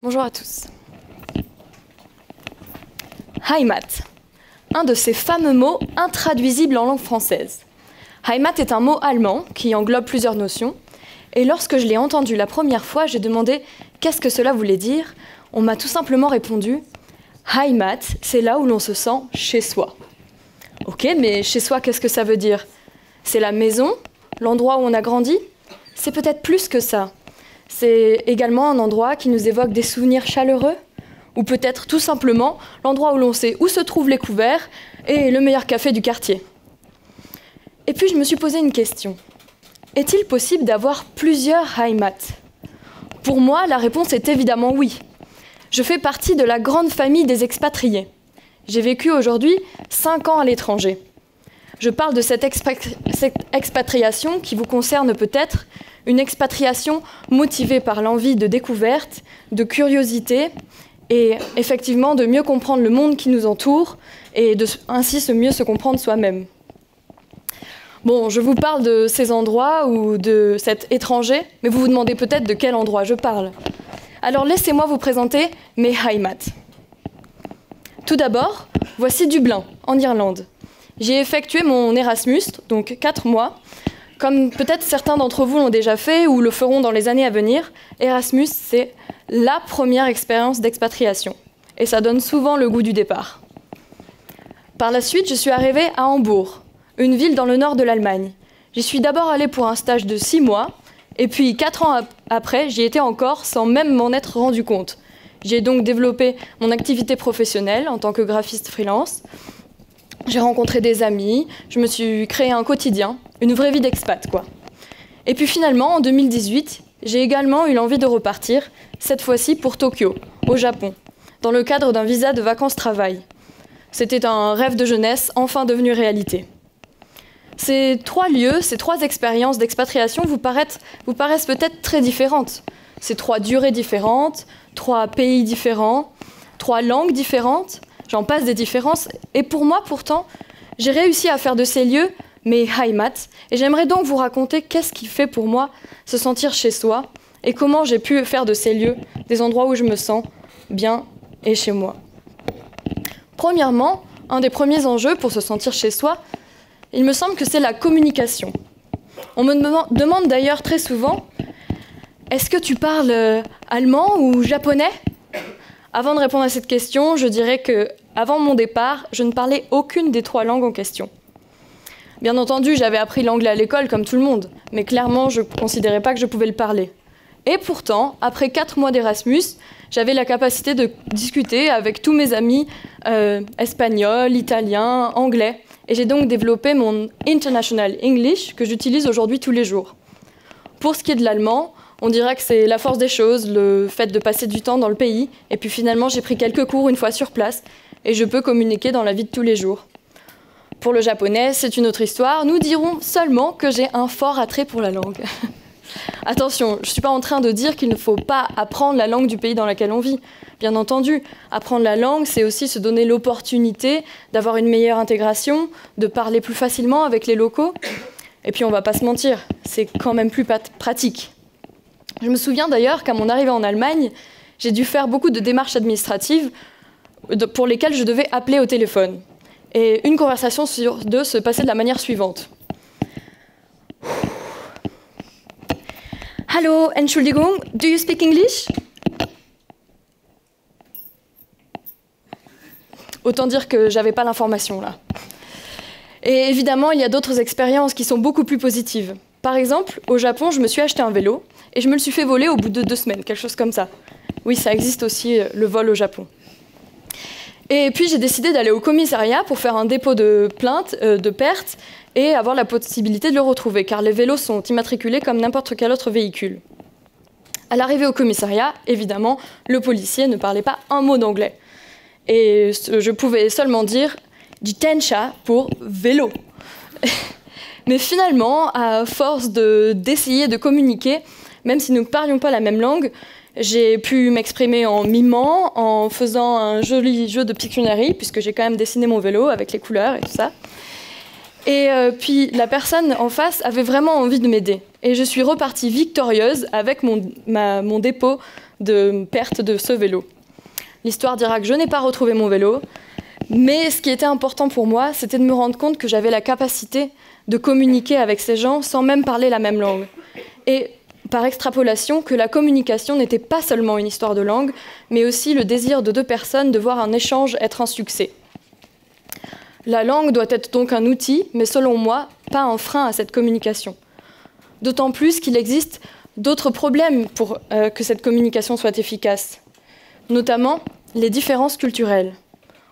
Bonjour à tous. Heimat, un de ces fameux mots intraduisibles en langue française. Heimat est un mot allemand qui englobe plusieurs notions. Et lorsque je l'ai entendu la première fois, j'ai demandé qu'est-ce que cela voulait dire. On m'a tout simplement répondu Heimat, c'est là où l'on se sent chez soi. Ok, mais chez soi, qu'est-ce que ça veut dire? C'est la maison, l'endroit où on a grandi? C'est peut-être plus que ça. C'est également un endroit qui nous évoque des souvenirs chaleureux, ou peut-être tout simplement l'endroit où l'on sait où se trouvent les couverts et le meilleur café du quartier. Et puis je me suis posé une question. Est-il possible d'avoir plusieurs Heimat? Pour moi, la réponse est évidemment oui. Je fais partie de la grande famille des expatriés. J'ai vécu aujourd'hui 5 ans à l'étranger. Je parle de cette expatriation qui vous concerne peut-être, une expatriation motivée par l'envie de découverte, de curiosité et effectivement de mieux comprendre le monde qui nous entoure et de ainsi mieux se comprendre soi-même. Bon, je vous parle de ces endroits ou de cet étranger, mais vous vous demandez peut-être de quel endroit je parle. Alors laissez-moi vous présenter mes Heimat. Tout d'abord, voici Dublin, en Irlande. J'ai effectué mon Erasmus, donc 4 mois. Comme peut-être certains d'entre vous l'ont déjà fait ou le feront dans les années à venir, Erasmus, c'est la première expérience d'expatriation. Et ça donne souvent le goût du départ. Par la suite, je suis arrivée à Hambourg, une ville dans le nord de l'Allemagne. J'y suis d'abord allée pour un stage de 6 mois, et puis 4 ans après, j'y étais encore sans même m'en être rendu compte. J'ai donc développé mon activité professionnelle en tant que graphiste freelance. J'ai rencontré des amis, je me suis créé un quotidien, une vraie vie d'expat, quoi. Et puis finalement, en 2018, j'ai également eu l'envie de repartir, cette fois-ci pour Tokyo, au Japon, dans le cadre d'un visa de vacances-travail. C'était un rêve de jeunesse, enfin devenu réalité. Ces 3 lieux, ces 3 expériences d'expatriation vous paraissent peut-être très différentes. Ces 3 durées différentes, 3 pays différents, 3 langues différentes. J'en passe des différences. Et pour moi, pourtant, j'ai réussi à faire de ces lieux mes Heimat. Et j'aimerais donc vous raconter qu'est-ce qui fait pour moi se sentir chez soi et comment j'ai pu faire de ces lieux des endroits où je me sens bien et chez moi. Premièrement, un des premiers enjeux pour se sentir chez soi, il me semble que c'est la communication. On me demande d'ailleurs très souvent « Est-ce que tu parles allemand ou japonais ?» Avant de répondre à cette question, je dirais qu'avant mon départ, je ne parlais aucune des 3 langues en question. Bien entendu, j'avais appris l'anglais à l'école comme tout le monde, mais clairement, je ne considérais pas que je pouvais le parler. Et pourtant, après 4 mois d'Erasmus, j'avais la capacité de discuter avec tous mes amis espagnols, italiens, anglais. Et j'ai donc développé mon International English que j'utilise aujourd'hui tous les jours. Pour ce qui est de l'allemand, on dirait que c'est la force des choses, le fait de passer du temps dans le pays. Et puis finalement, j'ai pris quelques cours une fois sur place et je peux communiquer dans la vie de tous les jours. Pour le japonais, c'est une autre histoire. Nous dirons seulement que j'ai un fort attrait pour la langue. Attention, je ne suis pas en train de dire qu'il ne faut pas apprendre la langue du pays dans lequel on vit. Bien entendu, apprendre la langue, c'est aussi se donner l'opportunité d'avoir une meilleure intégration, de parler plus facilement avec les locaux. Et puis on ne va pas se mentir, c'est quand même plus pratique. Je me souviens d'ailleurs qu'à mon arrivée en Allemagne, j'ai dû faire beaucoup de démarches administratives pour lesquelles je devais appeler au téléphone. Et une conversation sur 2 se passait de la manière suivante. Hallo, Entschuldigung, do you speak English? Autant dire que j'avais pas l'information là. Et évidemment, il y a d'autres expériences qui sont beaucoup plus positives. Par exemple, au Japon, je me suis acheté un vélo et je me le suis fait voler au bout de 2 semaines, quelque chose comme ça. Oui, ça existe aussi, le vol au Japon. Et puis j'ai décidé d'aller au commissariat pour faire un dépôt de plainte, de perte, et avoir la possibilité de le retrouver, car les vélos sont immatriculés comme n'importe quel autre véhicule. À l'arrivée au commissariat, évidemment, le policier ne parlait pas un mot d'anglais. Et je pouvais seulement dire « jitensha » pour « vélo ». Mais finalement, à force d'essayer de communiquer, même si nous ne parlions pas la même langue, j'ai pu m'exprimer en mimant, en faisant un joli jeu de Pictionary, puisque j'ai quand même dessiné mon vélo avec les couleurs et tout ça. Et puis la personne en face avait vraiment envie de m'aider. Et je suis repartie victorieuse avec mon dépôt de perte de ce vélo. L'histoire dira que je n'ai pas retrouvé mon vélo, mais ce qui était important pour moi, c'était de me rendre compte que j'avais la capacité de communiquer avec ces gens sans même parler la même langue. Et par extrapolation, que la communication n'était pas seulement une histoire de langue, mais aussi le désir de deux personnes de voir un échange être un succès. La langue doit être donc un outil, mais selon moi, pas un frein à cette communication. D'autant plus qu'il existe d'autres problèmes pour que cette communication soit efficace, notamment les différences culturelles.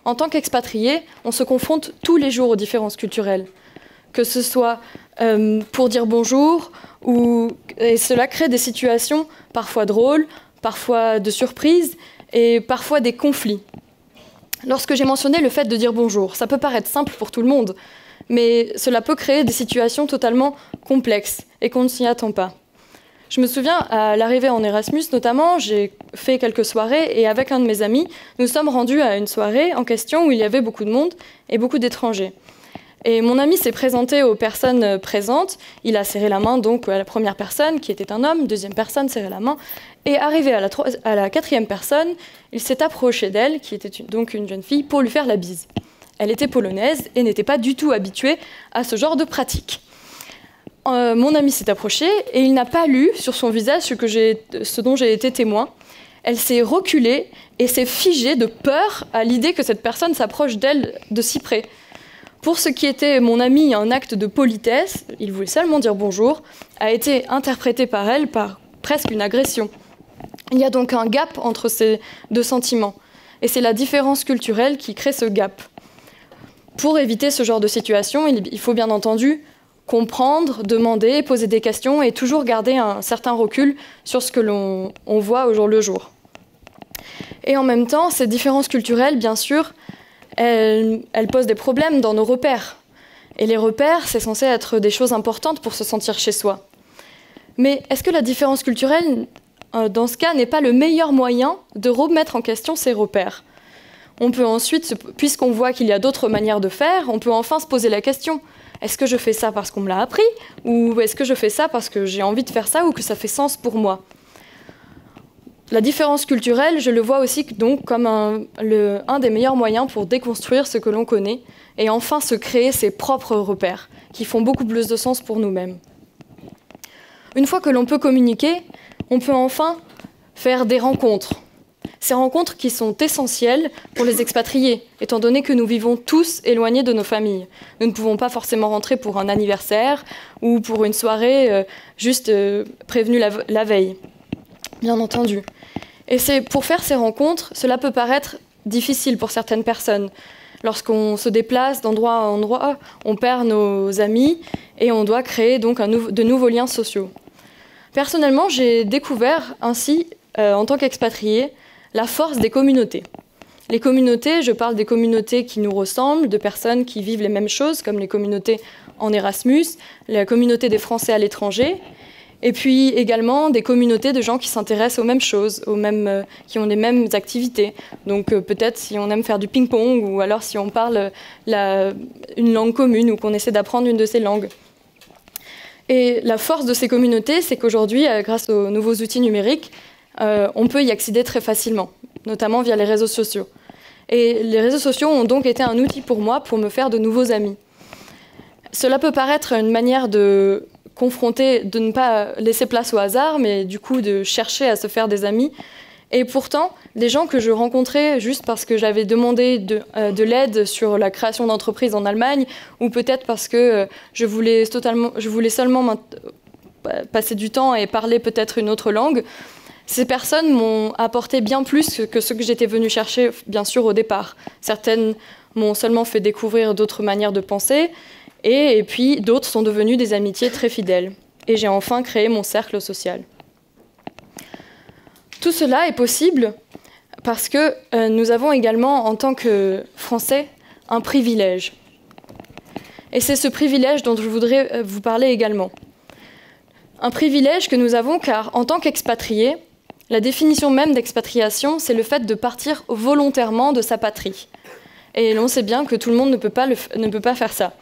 En tant qu'expatrié, on se confronte tous les jours aux différences culturelles, que ce soit pour dire bonjour, et cela crée des situations parfois drôles, parfois de surprise et parfois des conflits. Lorsque j'ai mentionné le fait de dire bonjour, ça peut paraître simple pour tout le monde, mais cela peut créer des situations totalement complexes et qu'on ne s'y attend pas. Je me souviens, à l'arrivée en Erasmus notamment, j'ai fait quelques soirées et avec un de mes amis, nous sommes rendus à une soirée en question où il y avait beaucoup de monde et beaucoup d'étrangers. Et mon ami s'est présenté aux personnes présentes, il a serré la main donc à la première personne qui était un homme, deuxième personne serrait la main, et arrivé à la quatrième personne, il s'est approché d'elle, qui était donc une jeune fille, pour lui faire la bise. Elle était polonaise et n'était pas du tout habituée à ce genre de pratique. Mon ami s'est approché et il n'a pas lu sur son visage ce dont j'ai été témoin. Elle s'est reculée et s'est figée de peur à l'idée que cette personne s'approche d'elle de si près. Pour ce qui était mon ami, un acte de politesse, il voulait seulement dire bonjour, a été interprété par elle par presque une agression. Il y a donc un gap entre ces deux sentiments. Et c'est la différence culturelle qui crée ce gap. Pour éviter ce genre de situation, il faut bien entendu comprendre, demander, poser des questions et toujours garder un certain recul sur ce que l'on voit au jour le jour. Et en même temps, ces différences culturelles, bien sûr, elles posent des problèmes dans nos repères. Et les repères, c'est censé être des choses importantes pour se sentir chez soi. Mais est-ce que la différence culturelle, dans ce cas, n'est pas le meilleur moyen de remettre en question ces repères ? On peut ensuite, puisqu'on voit qu'il y a d'autres manières de faire, on peut enfin se poser la question. Est-ce que je fais ça parce qu'on me l'a appris ? Ou est-ce que je fais ça parce que j'ai envie de faire ça ou que ça fait sens pour moi ? La différence culturelle, je le vois aussi donc comme un des meilleurs moyens pour déconstruire ce que l'on connaît et enfin se créer ses propres repères, qui font beaucoup plus de sens pour nous-mêmes. Une fois que l'on peut communiquer, on peut enfin faire des rencontres. Ces rencontres qui sont essentielles pour les expatriés, étant donné que nous vivons tous éloignés de nos familles. Nous ne pouvons pas forcément rentrer pour un anniversaire ou pour une soirée juste prévenue la veille, bien entendu. Et c'est pour faire ces rencontres, cela peut paraître difficile pour certaines personnes. Lorsqu'on se déplace d'endroit à endroit, on perd nos amis et on doit créer donc de nouveaux liens sociaux. Personnellement, j'ai découvert ainsi, en tant qu'expatrié, la force des communautés. Les communautés, je parle des communautés qui nous ressemblent, de personnes qui vivent les mêmes choses, comme les communautés en Erasmus, la communauté des Français à l'étranger, et puis également des communautés de gens qui s'intéressent aux mêmes choses, qui ont les mêmes activités. Donc peut-être si on aime faire du ping-pong, ou alors si on parle une langue commune, ou qu'on essaie d'apprendre une de ces langues. Et la force de ces communautés, c'est qu'aujourd'hui, grâce aux nouveaux outils numériques, on peut y accéder très facilement, notamment via les réseaux sociaux. Et les réseaux sociaux ont donc été un outil pour moi pour me faire de nouveaux amis. Cela peut paraître une manière de confronter, de ne pas laisser place au hasard, mais du coup de chercher à se faire des amis. Et pourtant, les gens que je rencontrais juste parce que j'avais demandé de l'aide sur la création d'entreprises en Allemagne, ou peut-être parce que je voulais seulement passer du temps et parler peut-être une autre langue, ces personnes m'ont apporté bien plus que ce que j'étais venue chercher, bien sûr, au départ. Certaines m'ont seulement fait découvrir d'autres manières de penser, et puis d'autres sont devenues des amitiés très fidèles. Et j'ai enfin créé mon cercle social. Tout cela est possible parce que nous avons également, en tant que Français, un privilège. Et c'est ce privilège dont je voudrais vous parler également. Un privilège que nous avons car, en tant qu'expatriés, la définition même d'expatriation, c'est le fait de partir volontairement de sa patrie. Et l'on sait bien que tout le monde ne peut pas faire ça.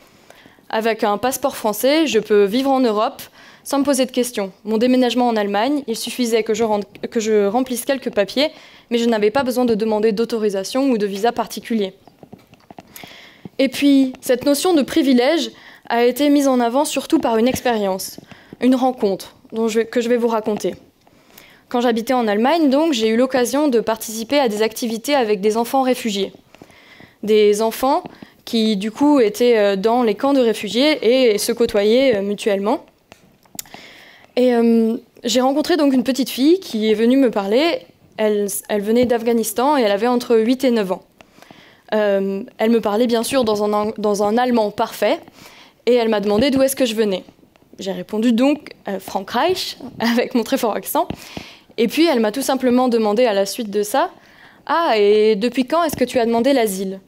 Avec un passeport français, je peux vivre en Europe sans me poser de questions. Mon déménagement en Allemagne, il suffisait que je remplisse quelques papiers, mais je n'avais pas besoin de demander d'autorisation ou de visa particulier. Et puis, cette notion de privilège a été mise en avant surtout par une expérience, une rencontre que je vais vous raconter. Quand j'habitais en Allemagne, donc, j'ai eu l'occasion de participer à des activités avec des enfants réfugiés. Des enfants qui, du coup, étaient dans les camps de réfugiés et se côtoyaient mutuellement. Et j'ai rencontré donc une petite fille qui est venue me parler. Elle venait d'Afghanistan et elle avait entre 8 et 9 ans. Elle me parlait bien sûr dans un allemand parfait et elle m'a demandé d'où est-ce que je venais. J'ai répondu donc Frankreich, avec mon très fort accent. Et puis elle m'a tout simplement demandé à la suite de ça « Ah, et depuis quand est-ce que tu as demandé l'asile ?»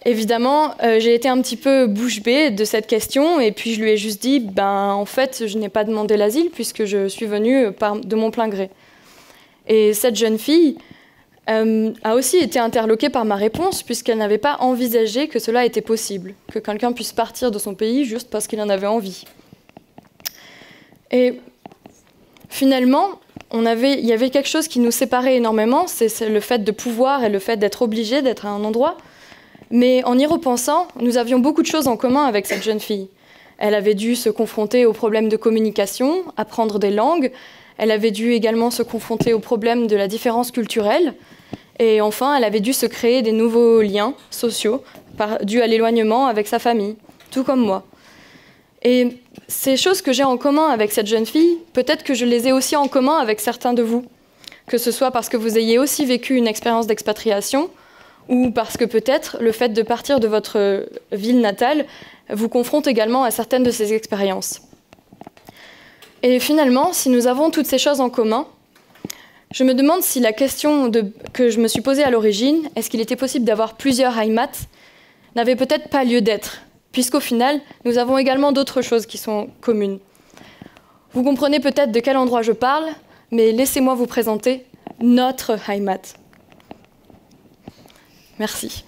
Évidemment, j'ai été un petit peu bouche bée de cette question et puis je lui ai juste dit « Ben, en fait, je n'ai pas demandé l'asile puisque je suis venue de mon plein gré. » Et cette jeune fille a aussi été interloquée par ma réponse puisqu'elle n'avait pas envisagé que cela était possible, que quelqu'un puisse partir de son pays juste parce qu'il en avait envie. Et finalement, il y avait quelque chose qui nous séparait énormément, c'est le fait de pouvoir et le fait d'être obligé d'être à un endroit. Mais en y repensant, nous avions beaucoup de choses en commun avec cette jeune fille. Elle avait dû se confronter aux problèmes de communication, apprendre des langues. Elle avait dû également se confronter aux problèmes de la différence culturelle. Et enfin, elle avait dû se créer des nouveaux liens sociaux dus à l'éloignement avec sa famille, tout comme moi. Et ces choses que j'ai en commun avec cette jeune fille, peut-être que je les ai aussi en commun avec certains de vous. Que ce soit parce que vous ayez aussi vécu une expérience d'expatriation, ou parce que peut-être le fait de partir de votre ville natale vous confronte également à certaines de ces expériences. Et finalement, si nous avons toutes ces choses en commun, je me demande si la question que je me suis posée à l'origine, est-ce qu'il était possible d'avoir plusieurs Heimat, n'avait peut-être pas lieu d'être, puisqu'au final, nous avons également d'autres choses qui sont communes. Vous comprenez peut-être de quel endroit je parle, mais laissez-moi vous présenter notre Heimat. Merci.